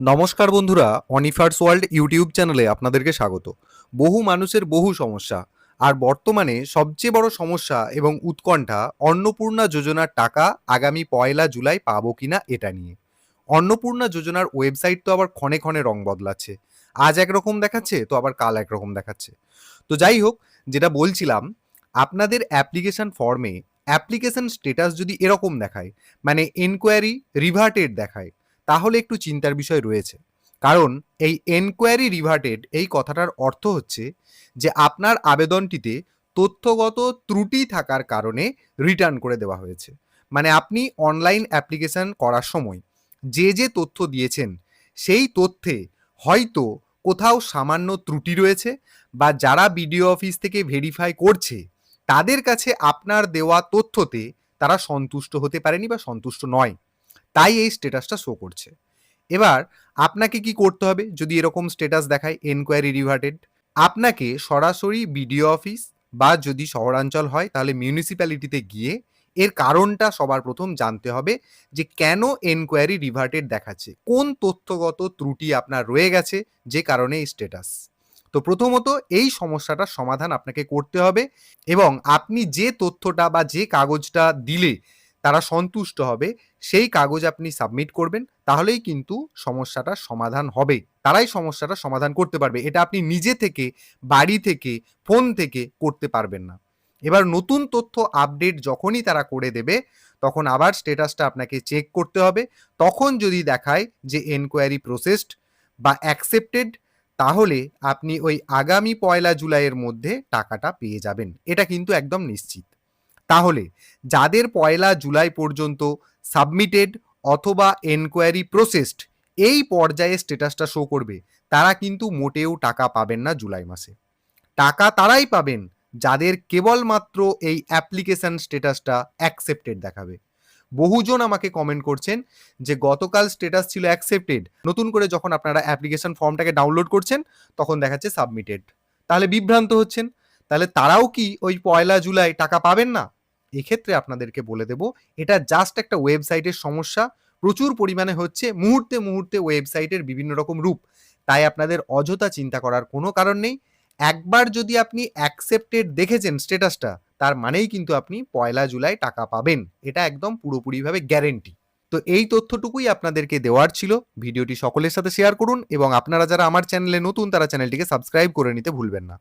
নমস্কার বন্ধুরা, অনিফার্স world YouTube চ্যানেলে আপনাদেরকে স্বাগত। বহু মানুষের বহু সমস্যা, আর বর্তমানে সবচেয়ে বড় সমস্যা এবং উৎকণ্ঠা অন্নপূর্ণা যোজনার টাকা আগামী 1 জুলাই পাবো কিনা এটা নিয়ে। অন্নপূর্ণা যোজনার ওয়েবসাইট তো আবার ক্ষণে ক্ষণে রং বদলাচ্ছে। আজ একরকম দেখাচ্ছে তো আবার কাল একরকম দেখাচ্ছে। তো যাই হোক, যেটা বলছিলাম, আপনাদের অ্যাপ্লিকেশন ফর্মে অ্যাপ্লিকেশন স্ট্যাটাস যদি এরকম দেখায়, মানে এনকোয়ারি রিভার্টেড দেখায়, তাহলে একটু চিন্তার বিষয় রয়েছে। কারণ এই এনকোয়ারি রিভার্টেড এই কথাটার অর্থ হচ্ছে যে আপনার আবেদনটিতে তথ্যগত ত্রুটি থাকার কারণে রিটার্ন করে দেওয়া হয়েছে। মানে আপনি অনলাইন অ্যাপ্লিকেশন করার সময় যে যে তথ্য দিয়েছেন সেই তথ্যে হয়তো কোথাও সামান্য ত্রুটি রয়েছে, বা যারা বিডিও অফিস থেকে ভেরিফাই করছে তাদের কাছে আপনার দেওয়া তথ্যতে তারা সন্তুষ্ট হতে পারেনি বা সন্তুষ্ট নয়, তাই এই স্ট্যাটাসটা শো করছে। এবার আপনাকে কি করতে হবে যদি এরকম স্ট্যাটাস দেখায় এনকোয়ারি রিভার্টেড? আপনাকে সরাসরি বিডিও অফিস, বা যদি শহরাঞ্চল হয় তাহলে মিউনিসিপ্যালিটিতে গিয়ে এর কারণটা সবার প্রথম জানতে হবে, যে কেন এনকোয়ারি রিভার্টেড দেখাচ্ছে, কোন তথ্যগত ত্রুটি আপনার রয়ে গেছে যে কারণে এই স্ট্যাটাস। তো প্রথমত এই সমস্যাটার সমাধান আপনাকে করতে হবে, এবং আপনি যে তথ্যটা বা যে কাগজটা দিলে তারা সন্তুষ্ট হবে সেই কাগজ আপনি সাবমিট করবেন, তাহলেই কিন্তু সমস্যাটার সমাধান হবে। তারাই সমস্যাটার সমাধান করতে পারবে। এটা আপনি নিজে থেকে, বাড়ি থেকে, ফোন থেকে করতে পারবেন না। এবার নতুন তথ্য আপডেট যখনই তারা করে দেবে, তখন আবার স্ট্যাটাসটা আপনাকে চেক করতে হবে। তখন যদি দেখায় যে এনকোয়ারি প্রসেসড বা অ্যাকসেপ্টেড, তাহলে আপনি ওই আগামী 1 জুলাইয়ের মধ্যে টাকাটা পেয়ে যাবেন। এটা কিন্তু একদম নিশ্চিত। তাহলে যাদের 1 জুলাই পর্যন্ত সাবমিটেড অথবা এনকোয়ারি প্রসেসড এই পর্যায়ে স্ট্যাটাসটা শো করবে, তারা কিন্তু মোটেও টাকা পাবেন না জুলাই মাসে। টাকা তারাই পাবেন যাদের কেবলমাত্র এই অ্যাপ্লিকেশন স্ট্যাটাসটা অ্যাকসেপ্টেড দেখাবে। বহুজন আমাকে কমেন্ট করছেন যে গতকাল স্ট্যাটাস ছিল অ্যাকসেপ্টেড, নতুন করে যখন আপনারা অ্যাপ্লিকেশন ফর্মটাকে ডাউনলোড করছেন তখন দেখাচ্ছে সাবমিটেড। তাহলে বিভ্রান্ত হচ্ছেন। তাহলে তারাও কি ওই 1 জুলাই টাকা পাবেন না? এক্ষেত্রে আপনাদেরকে বলে দেব, এটা জাস্ট একটা ওয়েবসাইটের সমস্যা। প্রচুর পরিমাণে হচ্ছে, মুহূর্তে মুহূর্তে ওয়েবসাইটের বিভিন্ন রকম রূপ। তাই আপনাদের অযথা চিন্তা করার কোনো কারণ নেই। একবার যদি আপনি অ্যাকসেপ্টেড দেখেছেন স্ট্যাটাসটা, তার মানেই কিন্তু আপনি 1 জুলাই টাকা পাবেন। এটা একদম পুরোপুরিভাবে গ্যারেন্টি। তো এই তথ্যটুকুই আপনাদেরকে দেওয়ার ছিল। ভিডিওটি সকলের সাথে শেয়ার করুন, এবং আপনারা যারা আমার চ্যানেলে নতুন তারা চ্যানেলটিকে সাবস্ক্রাইব করে নিতে ভুলবেন না।